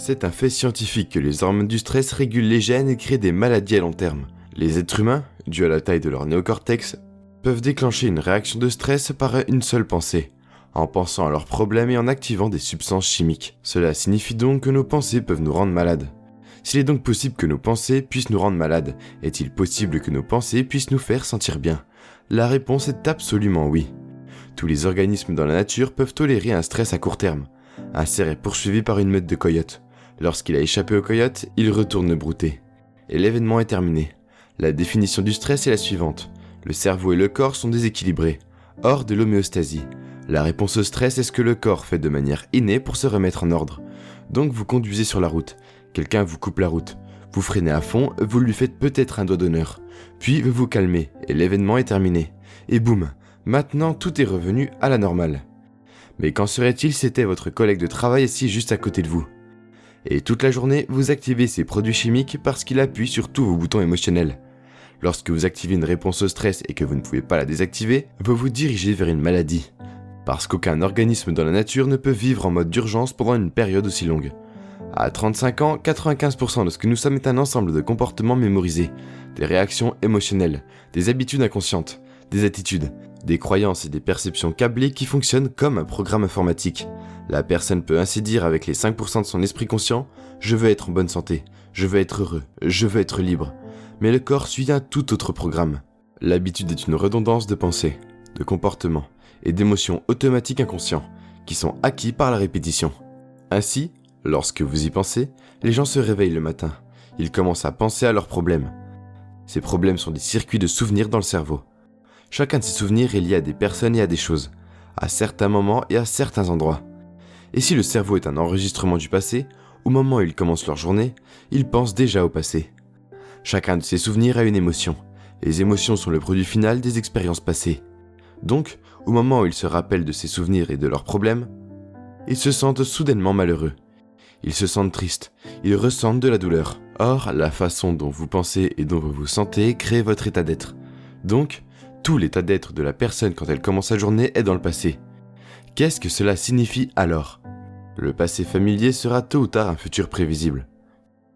C'est un fait scientifique que les hormones du stress régulent les gènes et créent des maladies à long terme. Les êtres humains, dû à la taille de leur néocortex, peuvent déclencher une réaction de stress par une seule pensée, en pensant à leurs problèmes et en activant des substances chimiques. Cela signifie donc que nos pensées peuvent nous rendre malades. S'il est donc possible que nos pensées puissent nous rendre malades, est-il possible que nos pensées puissent nous faire sentir bien ? La réponse est absolument oui. Tous les organismes dans la nature peuvent tolérer un stress à court terme. Un cerf est poursuivi par une meute de coyotes. Lorsqu'il a échappé aux coyotes, il retourne le brouter. Et l'événement est terminé. La définition du stress est la suivante. Le cerveau et le corps sont déséquilibrés, hors de l'homéostasie. La réponse au stress est ce que le corps fait de manière innée pour se remettre en ordre. Donc vous conduisez sur la route. Quelqu'un vous coupe la route. Vous freinez à fond, vous lui faites peut-être un doigt d'honneur. Puis vous vous calmez et l'événement est terminé. Et boum, maintenant tout est revenu à la normale. Mais qu'en serait-il si c'était votre collègue de travail assis juste à côté de vous ? Et toute la journée, vous activez ces produits chimiques parce qu'il appuie sur tous vos boutons émotionnels. Lorsque vous activez une réponse au stress et que vous ne pouvez pas la désactiver, vous vous dirigez vers une maladie. Parce qu'aucun organisme dans la nature ne peut vivre en mode d'urgence pendant une période aussi longue. À 35 ans, 95% de ce que nous sommes est un ensemble de comportements mémorisés, des réactions émotionnelles, des habitudes inconscientes, des attitudes, des croyances et des perceptions câblées qui fonctionnent comme un programme informatique. La personne peut ainsi dire avec les 5% de son esprit conscient « Je veux être en bonne santé, je veux être heureux, je veux être libre ». Mais le corps suit un tout autre programme. L'habitude est une redondance de pensée, de comportements et d'émotions automatiques inconscients qui sont acquis par la répétition. Ainsi, lorsque vous y pensez, les gens se réveillent le matin. Ils commencent à penser à leurs problèmes. Ces problèmes sont des circuits de souvenirs dans le cerveau. Chacun de ces souvenirs est lié à des personnes et à des choses, à certains moments et à certains endroits. Et si le cerveau est un enregistrement du passé, au moment où ils commencent leur journée, ils pensent déjà au passé. Chacun de ces souvenirs a une émotion. Les émotions sont le produit final des expériences passées. Donc, au moment où ils se rappellent de ces souvenirs et de leurs problèmes, ils se sentent soudainement malheureux. Ils se sentent tristes, ils ressentent de la douleur. Or, la façon dont vous pensez et dont vous vous sentez crée votre état d'être. Donc, tout l'état d'être de la personne quand elle commence sa journée est dans le passé. Qu'est-ce que cela signifie alors ? Le passé familier sera tôt ou tard un futur prévisible.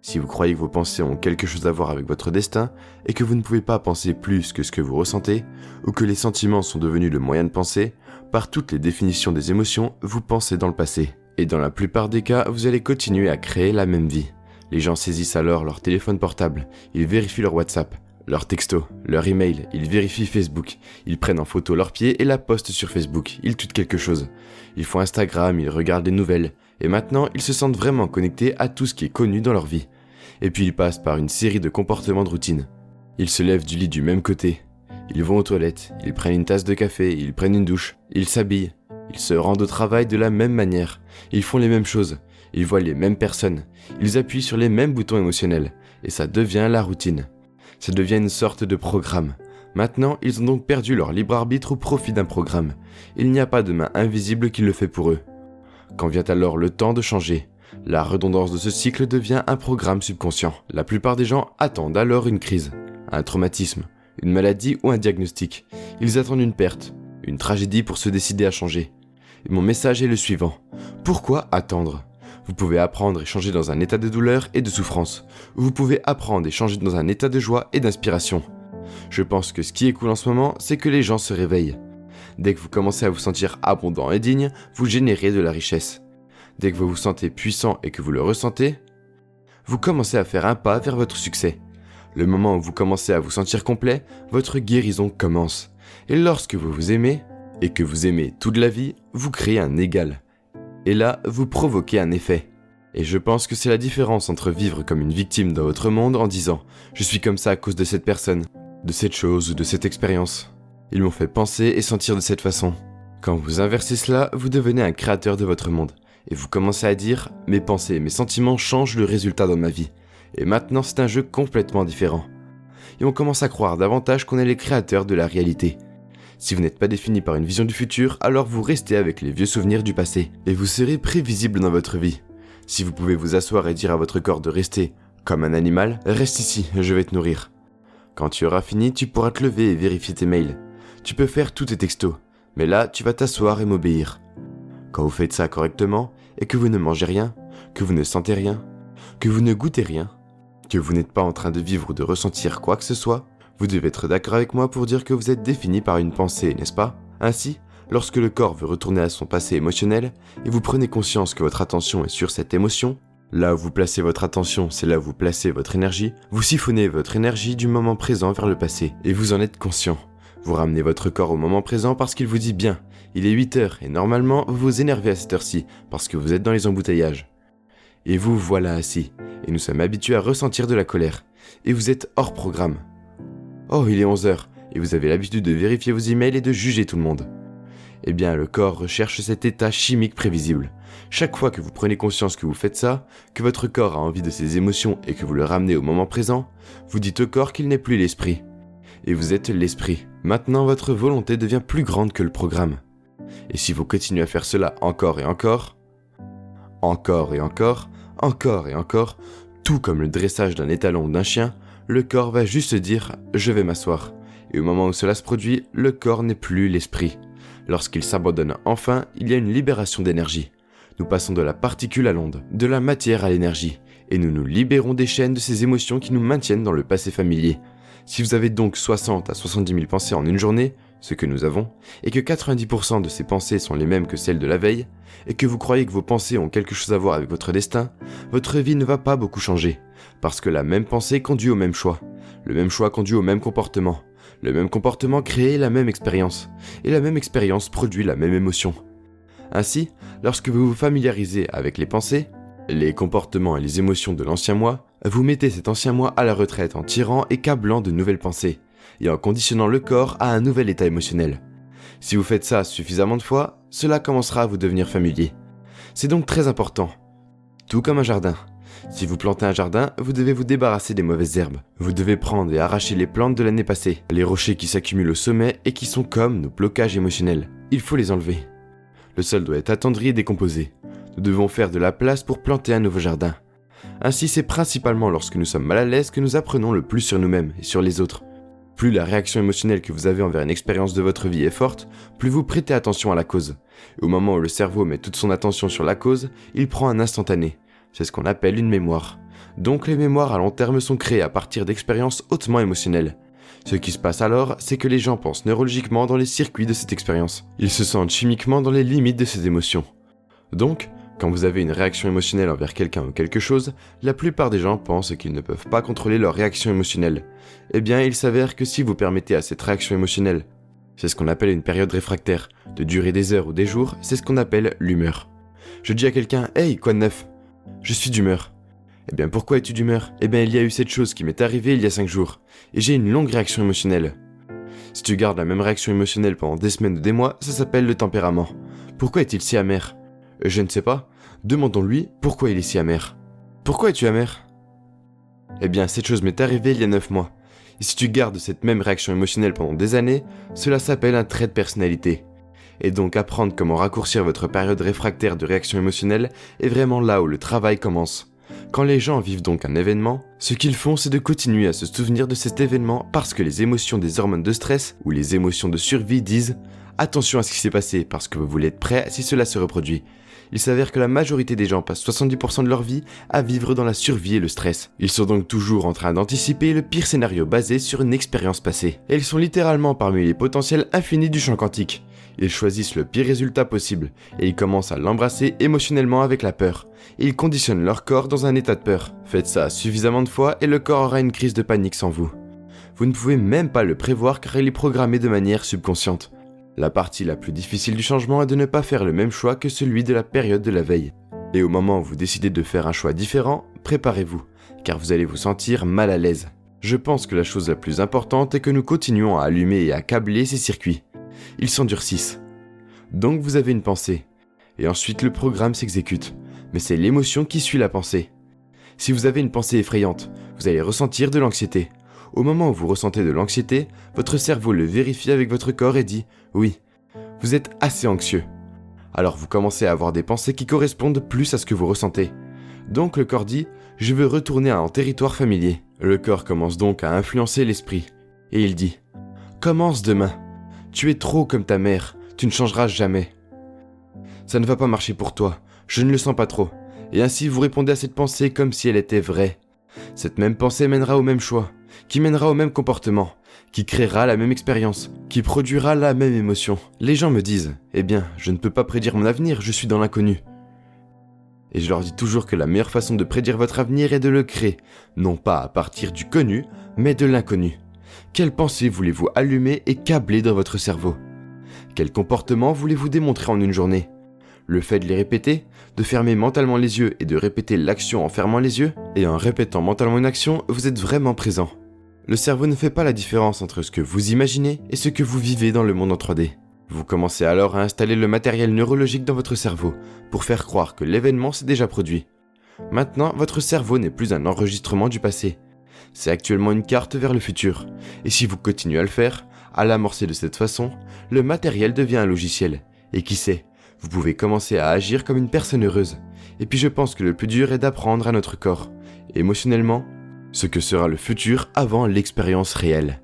Si vous croyez que vos pensées ont quelque chose à voir avec votre destin et que vous ne pouvez pas penser plus que ce que vous ressentez, ou que les sentiments sont devenus le moyen de penser, par toutes les définitions des émotions, vous pensez dans le passé. Et dans la plupart des cas, vous allez continuer à créer la même vie. Les gens saisissent alors leur téléphone portable, ils vérifient leur WhatsApp, leur texto, leur email, ils vérifient Facebook, ils prennent en photo leurs pieds et la postent sur Facebook, ils tweetent quelque chose. Ils font Instagram, ils regardent les nouvelles, et maintenant ils se sentent vraiment connectés à tout ce qui est connu dans leur vie. Et puis ils passent par une série de comportements de routine. Ils se lèvent du lit du même côté, ils vont aux toilettes, ils prennent une tasse de café, ils prennent une douche, ils s'habillent, ils se rendent au travail de la même manière, ils font les mêmes choses, ils voient les mêmes personnes, ils appuient sur les mêmes boutons émotionnels, et ça devient la routine. Ça devient une sorte de programme. Maintenant, ils ont donc perdu leur libre arbitre au profit d'un programme. Il n'y a pas de main invisible qui le fait pour eux. Quand vient alors le temps de changer, la redondance de ce cycle devient un programme subconscient. La plupart des gens attendent alors une crise, un traumatisme, une maladie ou un diagnostic. Ils attendent une perte, une tragédie pour se décider à changer. Et mon message est le suivant. Pourquoi attendre ? Vous pouvez apprendre et changer dans un état de douleur et de souffrance. Vous pouvez apprendre et changer dans un état de joie et d'inspiration. Je pense que ce qui est cool en ce moment, c'est que les gens se réveillent. Dès que vous commencez à vous sentir abondant et digne, vous générez de la richesse. Dès que vous vous sentez puissant et que vous le ressentez, vous commencez à faire un pas vers votre succès. Le moment où vous commencez à vous sentir complet, votre guérison commence. Et lorsque vous vous aimez, et que vous aimez toute la vie, vous créez un égal. Et là, vous provoquez un effet. Et je pense que c'est la différence entre vivre comme une victime dans votre monde en disant « Je suis comme ça à cause de cette personne, de cette chose ou de cette expérience. Ils m'ont fait penser et sentir de cette façon. » Quand vous inversez cela, vous devenez un créateur de votre monde. Et vous commencez à dire « Mes pensées et mes sentiments changent le résultat dans ma vie. Et maintenant, c'est un jeu complètement différent. » Et on commence à croire davantage qu'on est les créateurs de la réalité. Si vous n'êtes pas défini par une vision du futur, alors vous restez avec les vieux souvenirs du passé. Et vous serez prévisible dans votre vie. Si vous pouvez vous asseoir et dire à votre corps de rester comme un animal, reste ici, je vais te nourrir. Quand tu auras fini, tu pourras te lever et vérifier tes mails. Tu peux faire tous tes textos, mais là, tu vas t'asseoir et m'obéir. Quand vous faites ça correctement, et que vous ne mangez rien, que vous ne sentez rien, que vous ne goûtez rien, que vous n'êtes pas en train de vivre ou de ressentir quoi que ce soit, vous devez être d'accord avec moi pour dire que vous êtes défini par une pensée, n'est-ce pas? Ainsi, lorsque le corps veut retourner à son passé émotionnel et vous prenez conscience que votre attention est sur cette émotion, là où vous placez votre attention, c'est là où vous placez votre énergie, vous siphonnez votre énergie du moment présent vers le passé et vous en êtes conscient. Vous ramenez votre corps au moment présent parce qu'il vous dit bien, il est 8 heures et normalement vous vous énervez à cette heure-ci parce que vous êtes dans les embouteillages. Et vous voilà assis, et nous sommes habitués à ressentir de la colère, et vous êtes hors programme. Oh, il est 11 heures, et vous avez l'habitude de vérifier vos emails et de juger tout le monde. Eh bien, le corps recherche cet état chimique prévisible. Chaque fois que vous prenez conscience que vous faites ça, que votre corps a envie de ses émotions et que vous le ramenez au moment présent, vous dites au corps qu'il n'est plus l'esprit. Et vous êtes l'esprit. Maintenant, votre volonté devient plus grande que le programme. Et si vous continuez à faire cela encore et encore, tout comme le dressage d'un étalon ou d'un chien, le corps va juste se dire « je vais m'asseoir ». Et au moment où cela se produit, le corps n'est plus l'esprit. Lorsqu'il s'abandonne enfin, il y a une libération d'énergie. Nous passons de la particule à l'onde, de la matière à l'énergie, et nous nous libérons des chaînes de ces émotions qui nous maintiennent dans le passé familier. Si vous avez donc 60 à 70 000 pensées en une journée, ce que nous avons, et que 90% de ces pensées sont les mêmes que celles de la veille, et que vous croyez que vos pensées ont quelque chose à voir avec votre destin, votre vie ne va pas beaucoup changer, parce que la même pensée conduit au même choix, le même choix conduit au même comportement, le même comportement crée la même expérience, et la même expérience produit la même émotion. Ainsi, lorsque vous vous familiarisez avec les pensées, les comportements et les émotions de l'ancien moi, vous mettez cet ancien moi à la retraite en tirant et câblant de nouvelles pensées, et en conditionnant le corps à un nouvel état émotionnel. Si vous faites ça suffisamment de fois, cela commencera à vous devenir familier. C'est donc très important. Tout comme un jardin. Si vous plantez un jardin, vous devez vous débarrasser des mauvaises herbes. Vous devez prendre et arracher les plantes de l'année passée, les rochers qui s'accumulent au sommet et qui sont comme nos blocages émotionnels. Il faut les enlever. Le sol doit être attendri et décomposé. Nous devons faire de la place pour planter un nouveau jardin. Ainsi, c'est principalement lorsque nous sommes mal à l'aise que nous apprenons le plus sur nous-mêmes et sur les autres. Plus la réaction émotionnelle que vous avez envers une expérience de votre vie est forte, plus vous prêtez attention à la cause. Et au moment où le cerveau met toute son attention sur la cause, il prend un instantané. C'est ce qu'on appelle une mémoire. Donc les mémoires à long terme sont créées à partir d'expériences hautement émotionnelles. Ce qui se passe alors, c'est que les gens pensent neurologiquement dans les circuits de cette expérience. Ils se sentent chimiquement dans les limites de ces émotions. Donc, quand vous avez une réaction émotionnelle envers quelqu'un ou quelque chose, la plupart des gens pensent qu'ils ne peuvent pas contrôler leur réaction émotionnelle. Eh bien, il s'avère que si vous permettez à cette réaction émotionnelle, c'est ce qu'on appelle une période réfractaire, de durer des heures ou des jours, c'est ce qu'on appelle l'humeur. Je dis à quelqu'un « Hey, quoi de neuf ?» « Je suis d'humeur. » Eh bien, pourquoi es-tu d'humeur ? Eh bien, il y a eu cette chose qui m'est arrivée il y a 5 jours, et j'ai une longue réaction émotionnelle. Si tu gardes la même réaction émotionnelle pendant des semaines ou des mois, ça s'appelle le tempérament. Pourquoi est-il si amer ? Je ne sais pas. Demandons-lui pourquoi il est si amer. Pourquoi es-tu amer ? Eh bien, cette chose m'est arrivée il y a 9 mois. Et si tu gardes cette même réaction émotionnelle pendant des années, cela s'appelle un trait de personnalité. Et donc apprendre comment raccourcir votre période réfractaire de réaction émotionnelle est vraiment là où le travail commence. Quand les gens vivent donc un événement, ce qu'ils font c'est de continuer à se souvenir de cet événement parce que les émotions des hormones de stress ou les émotions de survie disent « Attention à ce qui s'est passé parce que vous voulez être prêt si cela se reproduit ». Il s'avère que la majorité des gens passent 70% de leur vie à vivre dans la survie et le stress. Ils sont donc toujours en train d'anticiper le pire scénario basé sur une expérience passée. Et ils sont littéralement parmi les potentiels infinis du champ quantique. Ils choisissent le pire résultat possible, et ils commencent à l'embrasser émotionnellement avec la peur. Et ils conditionnent leur corps dans un état de peur. Faites ça suffisamment de fois et le corps aura une crise de panique sans vous. Vous ne pouvez même pas le prévoir car il est programmé de manière subconsciente. La partie la plus difficile du changement est de ne pas faire le même choix que celui de la période de la veille. Et au moment où vous décidez de faire un choix différent, préparez-vous, car vous allez vous sentir mal à l'aise. Je pense que la chose la plus importante est que nous continuons à allumer et à câbler ces circuits. Ils s'endurcissent. Donc vous avez une pensée, et ensuite le programme s'exécute, mais c'est l'émotion qui suit la pensée. Si vous avez une pensée effrayante, vous allez ressentir de l'anxiété. Au moment où vous ressentez de l'anxiété, votre cerveau le vérifie avec votre corps et dit « Oui, vous êtes assez anxieux ». Alors vous commencez à avoir des pensées qui correspondent plus à ce que vous ressentez. Donc le corps dit « Je veux retourner à un territoire familier ». Le corps commence donc à influencer l'esprit, et il dit « Commence demain. Tu es trop comme ta mère, tu ne changeras jamais. Ça ne va pas marcher pour toi, Je ne le sens pas trop. Et ainsi vous répondez à cette pensée comme si elle était vraie. Cette même pensée mènera au même choix, qui mènera au même comportement, qui créera la même expérience, qui produira la même émotion. Les gens me disent, eh bien, je ne peux pas prédire mon avenir, je suis dans l'inconnu. Et je leur dis toujours que la meilleure façon de prédire votre avenir est de le créer, non pas à partir du connu, mais de l'inconnu. Quelle pensée voulez-vous allumer et câbler dans votre cerveau? Quel comportement voulez-vous démontrer en une journée? Le fait de les répéter, de fermer mentalement les yeux et de répéter l'action en fermant les yeux, et en répétant mentalement une action, vous êtes vraiment présent. Le cerveau ne fait pas la différence entre ce que vous imaginez et ce que vous vivez dans le monde en 3D. Vous commencez alors à installer le matériel neurologique dans votre cerveau pour faire croire que l'événement s'est déjà produit. Maintenant, votre cerveau n'est plus un enregistrement du passé. C'est actuellement une carte vers le futur. Et si vous continuez à le faire, à l'amorcer de cette façon, le matériel devient un logiciel. Et qui sait, vous pouvez commencer à agir comme une personne heureuse. Et puis je pense que le plus dur est d'apprendre à notre corps, émotionnellement, ce que sera le futur avant l'expérience réelle.